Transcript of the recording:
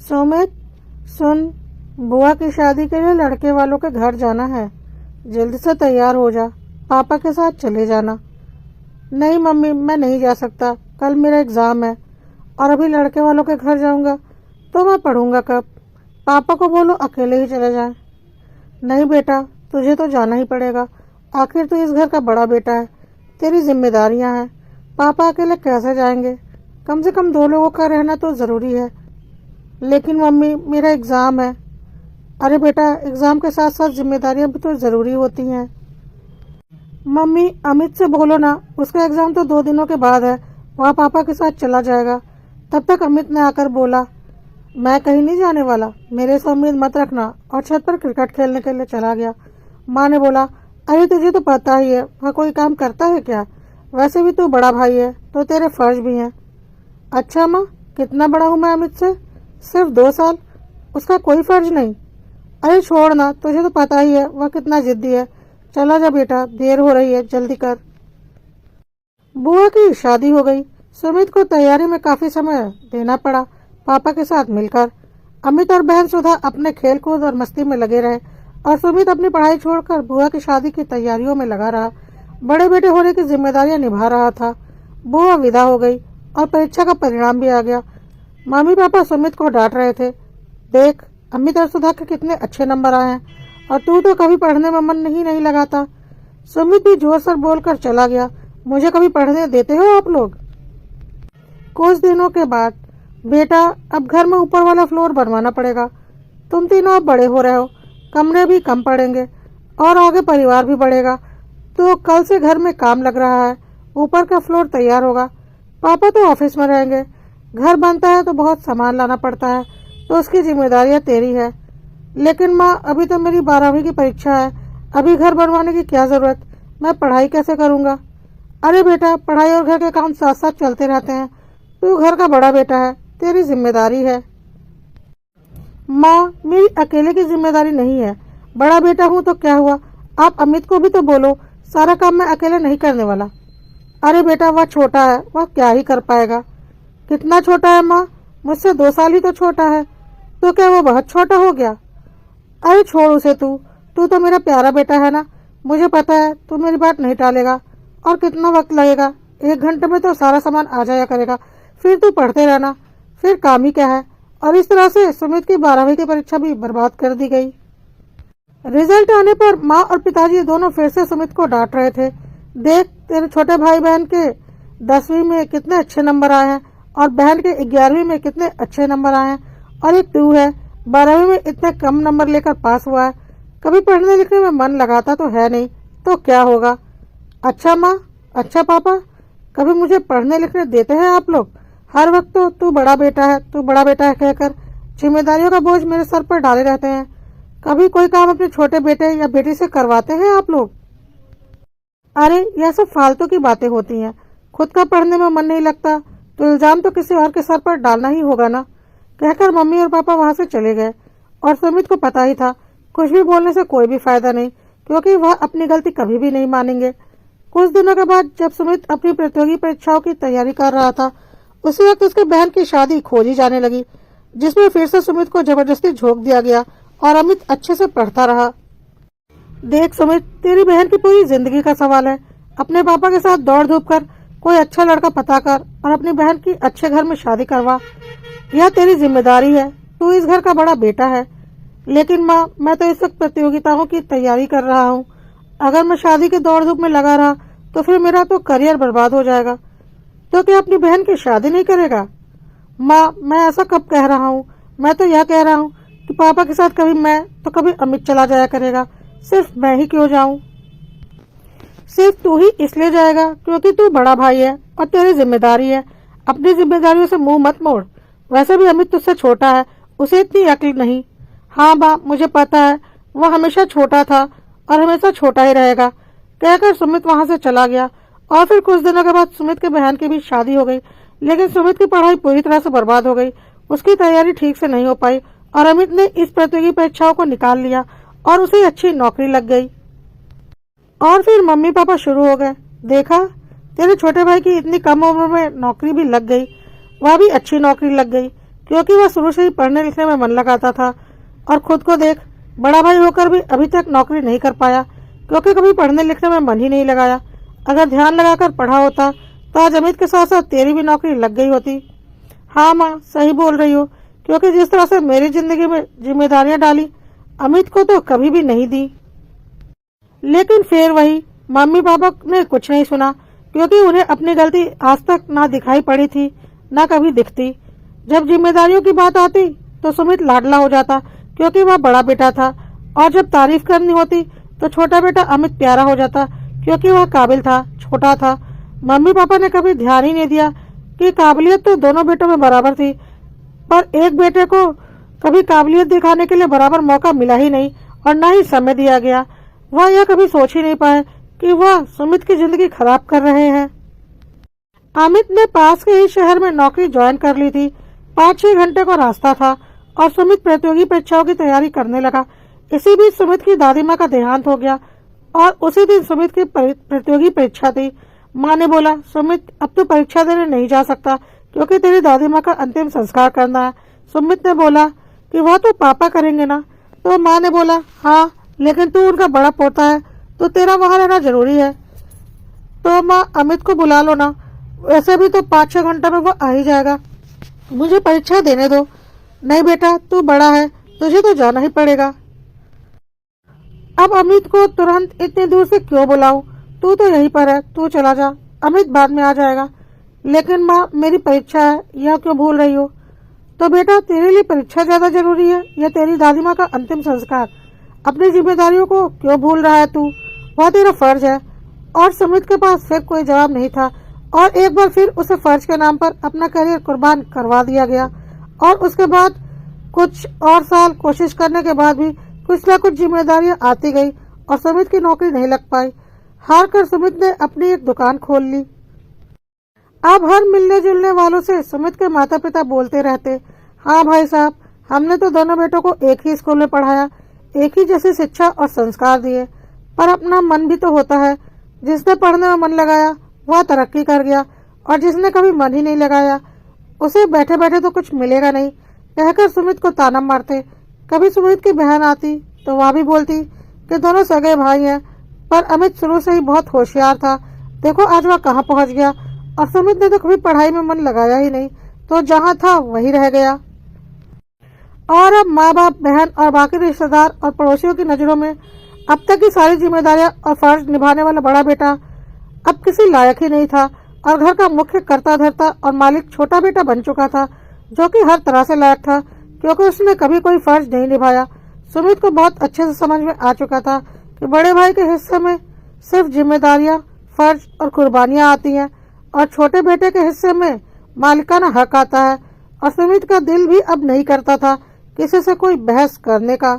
सुमित, सुन, बुआ की शादी के लिए लड़के वालों के घर जाना है। जल्दी से तैयार हो जा, पापा के साथ चले जाना। नहीं मम्मी, मैं नहीं जा सकता, कल मेरा एग्ज़ाम है और अभी लड़के वालों के घर जाऊंगा तो मैं पढ़ूंगा कब। पापा को बोलो अकेले ही चले जाएं। नहीं बेटा, तुझे तो जाना ही पड़ेगा, आखिर तू इस घर का बड़ा बेटा है, तेरी जिम्मेदारियां हैं। पापा अकेले कैसे जाएंगे? कम से कम 2 लोगों का रहना तो ज़रूरी है। लेकिन मम्मी, मेरा एग्ज़ाम है। अरे बेटा, एग्ज़ाम के साथ साथ जिम्मेदारियां भी तो ज़रूरी होती हैं। मम्मी, अमित से बोलो ना, उसका एग्ज़ाम तो 2 दिनों के बाद है, वह पापा के साथ चला जाएगा। तब तक अमित ने आकर बोला, मैं कहीं नहीं जाने वाला, मेरे से उम्मीद मत रखना, और छत पर क्रिकेट खेलने के लिए चला गया। माँ ने बोला, अरे तुझे तो पता ही है वह कोई काम करता है क्या? वैसे भी तू बड़ा भाई है तो तेरे फर्ज भी हैं। अच्छा माँ, कितना बड़ा हूँ मैं अमित से? सिर्फ 2 साल, उसका कोई फर्ज नहीं। अरे छोड़ ना, तुझे तो पता ही है वह कितना जिद्दी है। चला जा बेटा, देर हो रही है, जल्दी कर। बुआ की शादी हो गई। सुमित को तैयारी में काफी समय देना पड़ा। पापा के साथ मिलकर अमित और बहन सुधा अपने खेल कूद और मस्ती में लगे रहे और सुमित अपनी पढ़ाई छोड़कर बुआ की शादी की तैयारियों में लगा रहा। बड़े बेटे होने की जिम्मेदारियां निभा रहा था। बुआ विदा हो गई और परीक्षा का परिणाम भी आ गया। मम्मी पापा सुमित को डांट रहे थे, देख अमित और सुधा के कितने अच्छे नंबर आए हैं और तू तो कभी पढ़ने में मन ही नहीं लगाता। सुमित भी जोर से बोलकर चला गया, मुझे कभी पढ़ने देते हो आप लोग? कुछ दिनों के बाद, बेटा अब घर में ऊपर वाला फ्लोर बनवाना पड़ेगा। तुम तीनों अब बड़े हो रहे हो, कमरे भी कम पड़ेंगे और आगे परिवार भी बढ़ेगा, तो कल से घर में काम लग रहा है। ऊपर का फ्लोर तैयार होगा। पापा तो ऑफिस में रहेंगे। घर बनता है तो बहुत सामान लाना पड़ता है, तो उसकी जिम्मेदारियां तेरी है। लेकिन माँ, अभी तो मेरी 12वीं की परीक्षा है, अभी घर बनवाने की क्या जरूरत? मैं पढ़ाई कैसे करूँगा? अरे बेटा, पढ़ाई और घर के काम साथ साथ चलते रहते हैं। तू घर का बड़ा बेटा है, तेरी जिम्मेदारी है। माँ, मेरी अकेले की जिम्मेदारी नहीं है, बड़ा बेटा हूँ तो क्या हुआ? आप अमित को भी तो बोलो, सारा काम मैं अकेले नहीं करने वाला। अरे बेटा, वह छोटा है, वह क्या ही कर पाएगा। कितना छोटा है माँ? मुझसे 2 साल ही तो छोटा है, तो क्या वो बहुत छोटा हो गया? अरे छोड़ उसे, तू तो मेरा प्यारा बेटा है ना। मुझे पता है तू मेरी बात नहीं टालेगा। और कितना वक्त लगेगा? 1 घंटे में तो सारा सामान आ जाया करेगा, फिर तू पढ़ते रहना, फिर काम ही क्या है। और इस तरह से सुमित की 12वीं की परीक्षा भी बर्बाद कर दी गई। रिजल्ट आने पर माँ और पिताजी दोनों फिर से सुमित को डांट रहे थे, देख तेरे छोटे भाई बहन के 10वीं में कितने अच्छे नंबर आए हैं और बहन के 11वीं में कितने अच्छे नंबर आए हैं, और एक तू है 12वीं में इतने कम नंबर लेकर पास हुआ है। कभी पढ़ने लिखने में मन लगाता तो है नहीं, तो क्या होगा? अच्छा माँ, अच्छा पापा, कभी मुझे पढ़ने लिखने देते हैं आप लोग? हर वक्त तो तू बड़ा बेटा है, तू बड़ा बेटा है कहकर जिम्मेदारियों का बोझ मेरे सर पर डाले रहते हैं। कभी कोई काम अपने छोटे बेटे या बेटी से करवाते हैं आप लोग? अरे यह सब फालतू की बातें होती हैं। खुद का पढ़ने में मन नहीं लगता तो इल्जाम तो किसी और के सर पर डालना ही होगा ना। कहकर मम्मी और पापा वहां से चले गए और सुमित को पता ही था कुछ भी बोलने से कोई भी फायदा नहीं, क्योंकि वह अपनी गलती कभी भी नहीं मानेंगे। कुछ दिनों के बाद जब सुमित अपनी प्रतियोगी परीक्षाओं की तैयारी कर रहा था, उसी वक्त उसके बहन की शादी खोजी जाने लगी, जिसमें फिर से सुमित को जबरदस्ती झोंक दिया गया और अमित अच्छे से पढ़ता रहा। देख सुमित, तेरी बहन की पूरी जिंदगी का सवाल है। अपने पापा के साथ दौड़ धूप कर कोई अच्छा लड़का पता कर और अपनी बहन की अच्छे घर में शादी करवा। यह तेरी जिम्मेदारी है, तू इस घर का बड़ा बेटा है। लेकिन माँ, मैं तो इस वक्त प्रतियोगिताओं की तैयारी कर रहा हूँ। अगर मैं शादी के दौड़ धूप में लगा रहा तो फिर मेरा तो करियर बर्बाद हो जाएगा। तो क्या अपनी बहन की शादी नहीं करेगा? माँ, मैं ऐसा कब कह रहा हूँ? मैं तो यह कह रहा हूँ कि पापा के साथ कभी मैं तो कभी अमित चला जाया करेगा, सिर्फ मैं ही क्यों जाऊं? सिर्फ तू ही इसलिए जाएगा क्योंकि तू बड़ा भाई है और तेरी जिम्मेदारी है। अपनी जिम्मेदारियों से मुंह मत मोड़। वैसे भी अमित तुझसे छोटा है, उसे इतनी अक्ल नहीं। हाँ माँ, मुझे पता है, वह हमेशा छोटा था और हमेशा छोटा ही रहेगा। कहकर सुमित वहां से चला गया और फिर कुछ दिनों के बाद सुमित के बहन की भी शादी हो गई। लेकिन सुमित की पढ़ाई पूरी तरह से बर्बाद हो गई। उसकी तैयारी ठीक से नहीं हो पाई और अमित ने इस प्रतियोगी परीक्षाओं को निकाल लिया और उसे अच्छी नौकरी लग गई। और फिर मम्मी पापा शुरू हो गए, देखा तेरे छोटे भाई की इतनी कम उम्र में नौकरी भी लग गई, वह भी अच्छी नौकरी लग गई। क्योंकि वह शुरू से ही पढ़ने लिखने में मन लगाता था। और खुद को देख, बड़ा भाई होकर भी अभी तक नौकरी नहीं कर पाया, क्योंकि कभी पढ़ने लिखने में मन ही नहीं लगाया। अगर ध्यान लगाकर पढ़ा होता तो आज अमित के साथ साथ तेरी भी नौकरी लग गई होती। हाँ माँ, सही बोल रही हो, क्योंकि जिस तरह से मेरी जिंदगी में जिम्मेदारियां डाली, अमित को तो कभी भी नहीं दी। लेकिन फिर वही, मम्मी पापा ने कुछ नहीं सुना, क्योंकि उन्हें अपनी गलती आज तक ना दिखाई पड़ी थी, ना कभी दिखती। जब जिम्मेदारियों की बात आती तो सुमित लाडला हो जाता, क्योंकि वह बड़ा बेटा था, और जब तारीफ करनी होती तो छोटा बेटा अमित प्यारा हो जाता, क्योंकि वह काबिल था, छोटा था। मम्मी पापा ने कभी ध्यान ही नहीं दिया कि काबिलियत तो दोनों बेटों में बराबर थी, पर एक बेटे को कभी काबिलियत दिखाने के लिए बराबर मौका मिला ही नहीं, और न ही समय दिया गया। वह यह कभी सोच ही नहीं पाए कि वह सुमित की जिंदगी खराब कर रहे हैं। अमित ने पास के ही शहर में नौकरी ज्वाइन कर ली थी। 5-6 घंटे का रास्ता था, और सुमित प्रतियोगी परीक्षाओं की तैयारी करने लगा। इसी बीच सुमित की दादी माँ का देहांत हो गया, और उसी दिन सुमित की प्रतियोगी परीक्षा थी। माँ ने बोला, सुमित अब तो परीक्षा देने नहीं जा सकता, क्योंकि तेरी दादी माँ का अंतिम संस्कार करना है। सुमित ने बोला कि वह तो पापा करेंगे ना। तो माँ ने बोला, हाँ, लेकिन तू उनका बड़ा पोता है, तो तेरा वहां रहना जरूरी है। तो माँ, अमित को बुला लो ना, वैसे भी तो 5-6 घंटे में वो आ ही जाएगा। मुझे परीक्षा देने दो। नहीं बेटा, तू बड़ा है, तुझे तो जाना ही पड़ेगा। अब अमित को तुरंत इतनी दूर से क्यों बुलाऊं? तू तो यहीं पर है, तू चला जा, अमित बाद में आ जाएगा। लेकिन माँ, मेरी परीक्षा है, यह क्यों भूल रही हो? तो बेटा, तेरे लिए परीक्षा ज्यादा जरूरी है या तेरी दादी माँ का अंतिम संस्कार? अपनी जिम्मेदारियों को क्यों भूल रहा है तू? वह तेरा फर्ज है। और सुमित के पास फिर कोई जवाब नहीं था, और एक बार फिर उसे फर्ज के नाम पर अपना करियर कुर्बान करवा दिया गया। और उसके बाद कुछ और साल कोशिश करने के बाद भी कुछ न कुछ जिम्मेदारियां आती गई, और सुमित की नौकरी नहीं लग पाई। हार कर सुमित ने अपनी एक दुकान खोल ली। अब हर मिलने जुलने वालों से सुमित के माता पिता बोलते रहते, हाँ भाई साहब, हमने तो दोनों बेटों को एक ही स्कूल में पढ़ाया, एक ही जैसी शिक्षा और संस्कार दिए, पर अपना मन भी तो होता है। जिसने पढ़ने में मन लगाया वह तरक्की कर गया, और जिसने कभी मन ही नहीं लगाया उसे बैठे बैठे तो कुछ मिलेगा नहीं, कहकर सुमित को ताना मारते। कभी सुमित की बहन आती तो वह भी बोलती कि दोनों सगे भाई हैं, पर अमित शुरू से ही बहुत होशियार था, देखो आज वह कहाँ पहुँच गया। और सुमित ने तो कभी पढ़ाई में मन लगाया ही नहीं, तो जहाँ था वही रह गया। और अब माँ बाप, बहन और बाकी रिश्तेदार और पड़ोसियों की नजरों में अब तक की सारी जिम्मेदारियां और फर्ज निभाने वाला बड़ा बेटा अब किसी लायक ही नहीं था, और घर का मुख्य कर्ता धर्ता और मालिक छोटा बेटा बन चुका था, जो कि हर तरह से लायक था, क्योंकि उसने कभी कोई फर्ज नहीं निभाया। सुमित को बहुत अच्छे से समझ में आ चुका था कि बड़े भाई के हिस्से में सिर्फ जिम्मेदारियां, फर्ज और कुर्बानियां आती हैं, और छोटे बेटे के हिस्से में मालिकाना हक आता है। और सुमित का दिल भी अब नहीं करता था किसी से कोई बहस करने का।